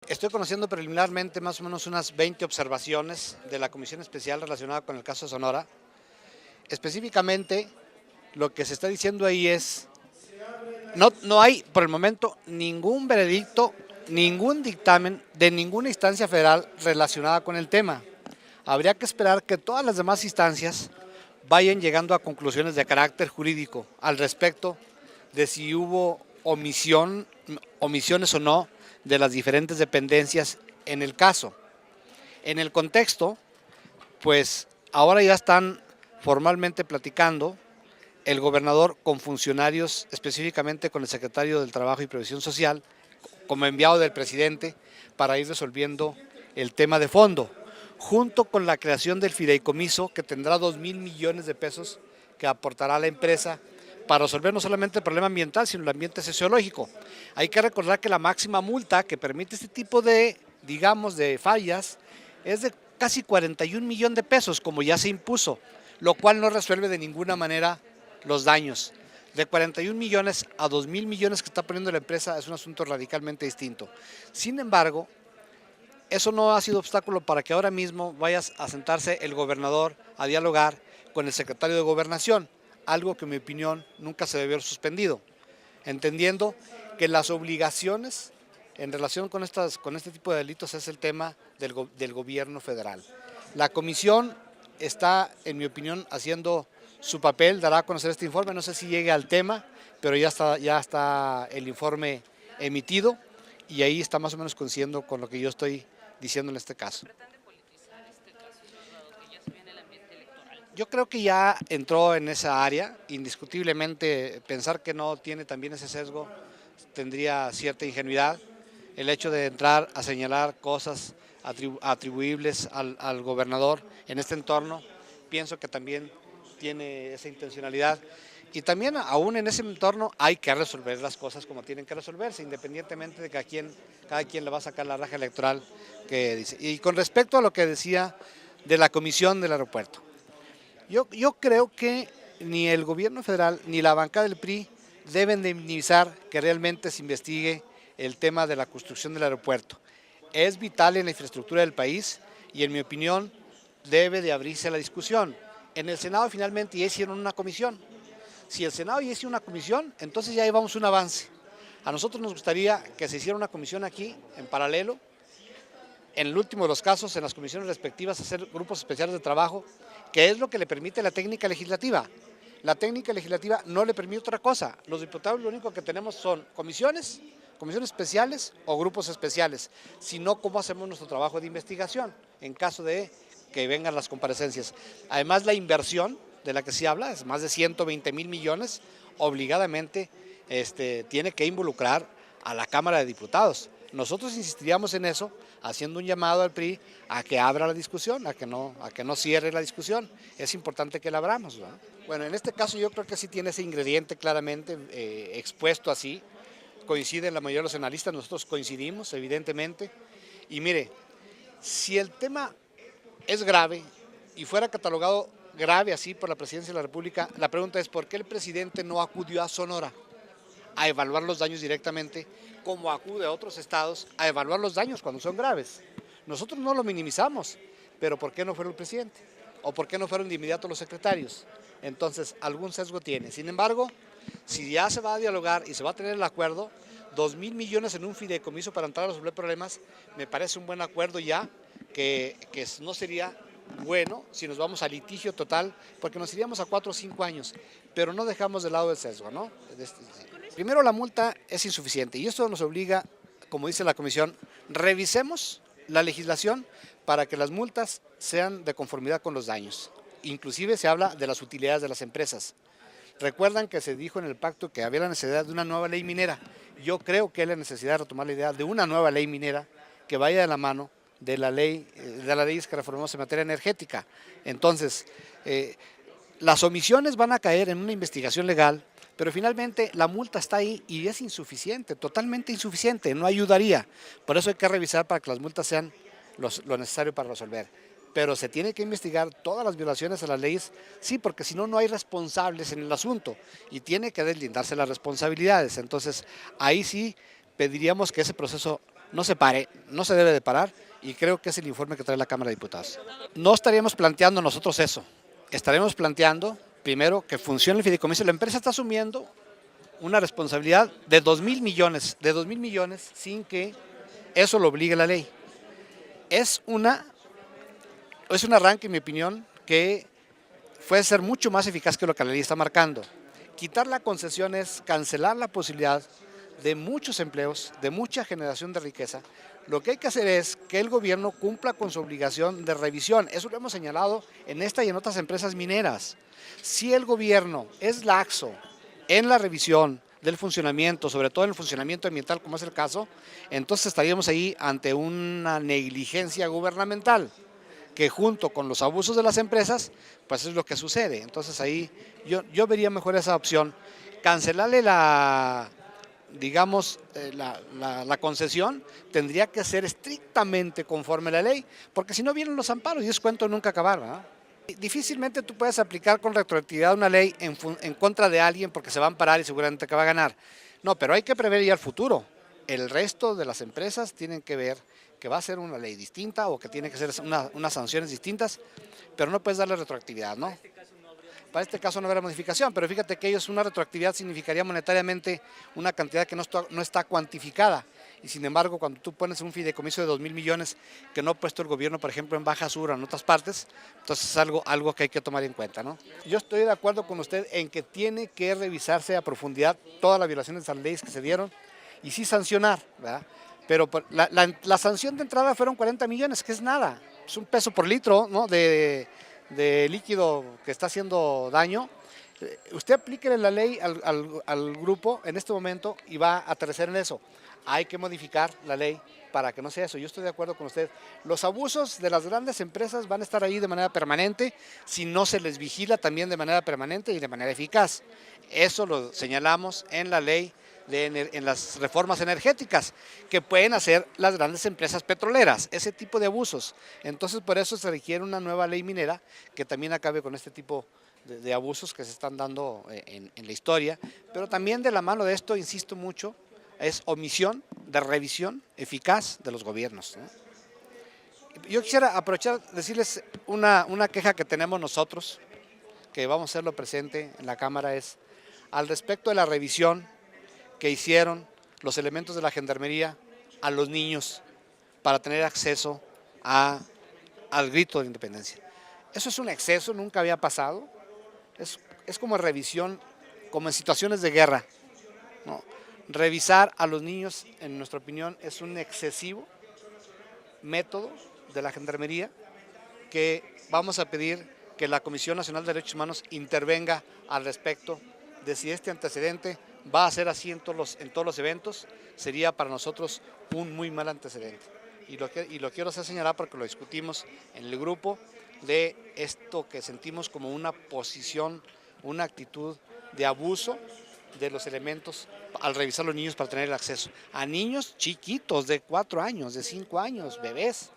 Estoy conociendo preliminarmente más o menos unas 20 observaciones de la Comisión Especial relacionada con el caso de Sonora. Específicamente, lo que se está diciendo ahí es, no hay por el momento ningún veredicto, ningún dictamen de ninguna instancia federal relacionada con el tema. Habría que esperar que todas las demás instancias vayan llegando a conclusiones de carácter jurídico al respecto de si hubo omisiones o no de las diferentes dependencias en el caso. En el contexto, pues ahora ya están formalmente platicando el gobernador con funcionarios, específicamente con el secretario del Trabajo y Previsión Social, como enviado del presidente, para ir resolviendo el tema de fondo, junto con la creación del fideicomiso que tendrá 2,000 millones de pesos que aportará la empresa para resolver no solamente el problema ambiental, sino el ambiente sociológico. Hay que recordar que la máxima multa que permite este tipo de, digamos, de fallas es de casi 41 millones de pesos, como ya se impuso, lo cual no resuelve de ninguna manera los daños. De 41 millones a 2,000 millones que está poniendo la empresa es un asunto radicalmente distinto. Sin embargo, eso no ha sido obstáculo para que ahora mismo vaya a sentarse el gobernador a dialogar con el secretario de Gobernación, algo que en mi opinión nunca se debió haber suspendido, entendiendo que las obligaciones en relación con este tipo de delitos es el tema del gobierno federal. La comisión está, en mi opinión, haciendo su papel, dará a conocer este informe, no sé si llegue al tema, pero ya está el informe emitido y ahí está más o menos coincidiendo con lo que yo estoy diciendo en este caso. Yo creo que ya entró en esa área, indiscutiblemente pensar que no tiene también ese sesgo tendría cierta ingenuidad. El hecho de entrar a señalar cosas atribuibles al gobernador en este entorno, pienso que también tiene esa intencionalidad. Y también aún en ese entorno hay que resolver las cosas como tienen que resolverse, independientemente de que cada quien le va a sacar la raja electoral que dice. Y con respecto a lo que decía de la comisión del aeropuerto, yo creo que ni el gobierno federal ni la bancada del PRI deben de minimizar que realmente se investigue el tema de la construcción del aeropuerto. Es vital en la infraestructura del país y en mi opinión debe de abrirse la discusión. En el Senado finalmente ya hicieron una comisión. Si el Senado ya hizo una comisión, entonces ya llevamos un avance. A nosotros nos gustaría que se hiciera una comisión aquí en paralelo. En el último de los casos, en las comisiones respectivas, hacer grupos especiales de trabajo, que es lo que le permite la técnica legislativa. La técnica legislativa no le permite otra cosa. Los diputados lo único que tenemos son comisiones especiales o grupos especiales, sino cómo hacemos nuestro trabajo de investigación en caso de que vengan las comparecencias. Además, la inversión de la que se habla es más de 120,000 millones, obligadamente tiene que involucrar a la Cámara de Diputados. Nosotros insistiríamos en eso, haciendo un llamado al PRI a que abra la discusión, a que no cierre la discusión. Es importante que la abramos, ¿no? Bueno, en este caso yo creo que sí tiene ese ingrediente claramente expuesto así. Coinciden la mayoría de los analistas, nosotros coincidimos, evidentemente. Y mire, si el tema es grave y fuera catalogado grave así por la Presidencia de la República, la pregunta es ¿por qué el presidente no acudió a Sonora a evaluar los daños directamente, como acude a otros estados a evaluar los daños cuando son graves? Nosotros no lo minimizamos, pero ¿por qué no fue el presidente? ¿O por qué no fueron de inmediato los secretarios? Entonces, algún sesgo tiene. Sin embargo, si ya se va a dialogar y se va a tener el acuerdo, 2,000 millones en un fideicomiso para entrar a resolver problemas, me parece un buen acuerdo ya, que no sería bueno si nos vamos a litigio total, porque nos iríamos a 4 o 5 años, pero no dejamos de lado el sesgo, ¿no? Primero, la multa es insuficiente y esto nos obliga, como dice la comisión, revisemos la legislación para que las multas sean de conformidad con los daños. Inclusive se habla de las utilidades de las empresas. Recuerdan que se dijo en el pacto que había la necesidad de una nueva ley minera. Yo creo que hay la necesidad de retomar la idea de una nueva ley minera que vaya de la mano de las leyes que reformamos en materia energética. Entonces, las omisiones van a caer en una investigación legal, pero finalmente la multa está ahí y es insuficiente, totalmente insuficiente, no ayudaría. Por eso hay que revisar para que las multas sean lo necesario para resolver. Pero se tiene que investigar todas las violaciones a las leyes, sí, porque si no, no hay responsables en el asunto y tiene que deslindarse las responsabilidades. Entonces, ahí sí pediríamos que ese proceso no se pare, no se debe de parar, y creo que es el informe que trae la Cámara de Diputados. No estaríamos planteando nosotros eso, estaremos planteando primero que funcione el fideicomiso. La empresa está asumiendo una responsabilidad de 2,000 millones, sin que eso lo obligue la ley. Es un arranque, en mi opinión, que puede ser mucho más eficaz que lo que la ley está marcando. Quitar la concesión es cancelar la posibilidad de muchos empleos, de mucha generación de riqueza. Lo que hay que hacer es que el gobierno cumpla con su obligación de revisión. Eso lo hemos señalado en esta y en otras empresas mineras. Si el gobierno es laxo en la revisión del funcionamiento, sobre todo en el funcionamiento ambiental, como es el caso, entonces estaríamos ahí ante una negligencia gubernamental, que junto con los abusos de las empresas, pues es lo que sucede. Entonces ahí yo vería mejor esa opción, cancelarle la concesión, tendría que ser estrictamente conforme a la ley, porque si no vienen los amparos y es cuento nunca acabar, ¿verdad? Difícilmente tú puedes aplicar con retroactividad una ley en contra de alguien porque se va a amparar y seguramente que va a ganar. No, pero hay que prever ya el futuro. El resto de las empresas tienen que ver que va a ser una ley distinta o que tiene que ser unas sanciones distintas, pero no puedes darle retroactividad, ¿no? Para este caso no habrá modificación, pero fíjate que ellos una retroactividad significaría monetariamente una cantidad que no está cuantificada. Y sin embargo, cuando tú pones un fideicomiso de 2,000 millones que no ha puesto el gobierno, por ejemplo, en Baja Sur o en otras partes, entonces es algo que hay que tomar en cuenta, ¿no? Yo estoy de acuerdo con usted en que tiene que revisarse a profundidad todas las violaciones de las leyes que se dieron y sí sancionar, ¿verdad? Pero la sanción de entrada fueron 40 millones, que es nada, es un peso por litro, ¿no?, de líquido que está haciendo daño. Usted aplíquele la ley al grupo en este momento y va a aterrizar en eso. Hay que modificar la ley para que no sea eso. Yo estoy de acuerdo con usted. Los abusos de las grandes empresas van a estar ahí de manera permanente si no se les vigila también de manera permanente y de manera eficaz. Eso lo señalamos en la ley, en las reformas energéticas que pueden hacer las grandes empresas petroleras, ese tipo de abusos. Entonces por eso se requiere una nueva ley minera que también acabe con este tipo de abusos que se están dando en la historia, pero también de la mano de esto, insisto mucho, es omisión de revisión eficaz de los gobiernos, ¿no? Yo quisiera aprovechar decirles una queja que tenemos nosotros, que vamos a hacerlo presente en la Cámara, es al respecto de la revisión que hicieron los elementos de la Gendarmería a los niños para tener acceso al grito de independencia. Eso es un exceso, nunca había pasado, es como revisión, como en situaciones de guerra, ¿no? Revisar a los niños, en nuestra opinión, es un excesivo método de la Gendarmería, que vamos a pedir que la Comisión Nacional de Derechos Humanos intervenga al respecto de si este antecedente va a ser así en todos los eventos. Sería para nosotros un muy mal antecedente. Y lo quiero hacer señalar porque lo discutimos en el grupo, de esto que sentimos como una posición, una actitud de abuso de los elementos al revisar a los niños para tener el acceso. A niños chiquitos de 4 años, de 5 años, bebés.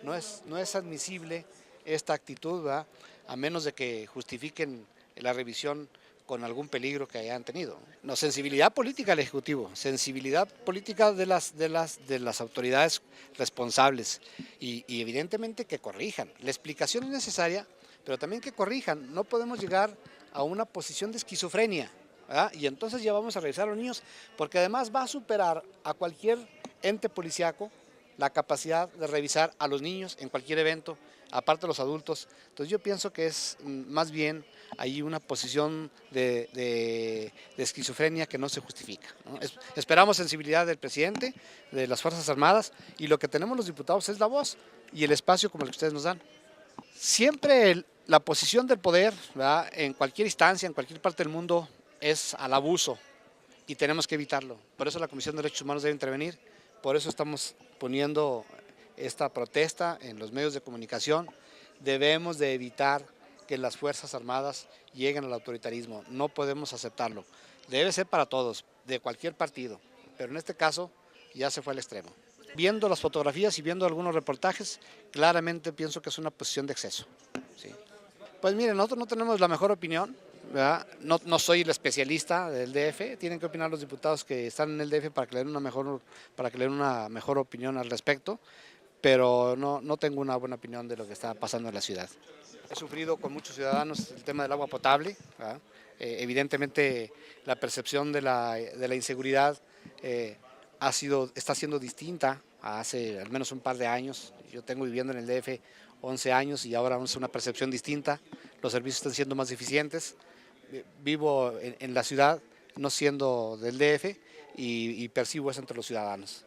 No es admisible esta actitud, ¿verdad?, a menos de que justifiquen la revisión con algún peligro que hayan tenido. No, sensibilidad política del Ejecutivo, sensibilidad política de las autoridades responsables y evidentemente que corrijan. La explicación es necesaria, pero también que corrijan. No podemos llegar a una posición de esquizofrenia, ¿verdad? Y entonces ya vamos a revisar a los niños, porque además va a superar a cualquier ente policíaco la capacidad de revisar a los niños en cualquier evento, aparte de los adultos. Entonces yo pienso que es más bien ahí una posición de esquizofrenia que no se justifica, ¿no? Esperamos sensibilidad del presidente, de las Fuerzas Armadas, y lo que tenemos los diputados es la voz y el espacio como el que ustedes nos dan. Siempre la posición del poder, ¿verdad?, en cualquier instancia, en cualquier parte del mundo, es al abuso y tenemos que evitarlo. Por eso la Comisión de Derechos Humanos debe intervenir, por eso estamos poniendo esta protesta en los medios de comunicación. Debemos de evitar que las Fuerzas Armadas lleguen al autoritarismo, no podemos aceptarlo. Debe ser para todos, de cualquier partido, pero en este caso ya se fue al extremo. Viendo las fotografías y viendo algunos reportajes, claramente pienso que es una posición de exceso, ¿sí? Pues miren, nosotros no tenemos la mejor opinión, ¿verdad? No soy el especialista del DF, tienen que opinar los diputados que están en el DF para que le den una mejor opinión al respecto, pero no tengo una buena opinión de lo que está pasando en la ciudad. He sufrido con muchos ciudadanos el tema del agua potable, ¿verdad? Evidentemente la percepción de la inseguridad está siendo distinta a hace al menos un par de años. Yo tengo viviendo en el DF 11 años y ahora es una percepción distinta. Los servicios están siendo más eficientes. Vivo en la ciudad, no siendo del DF, y percibo eso entre los ciudadanos.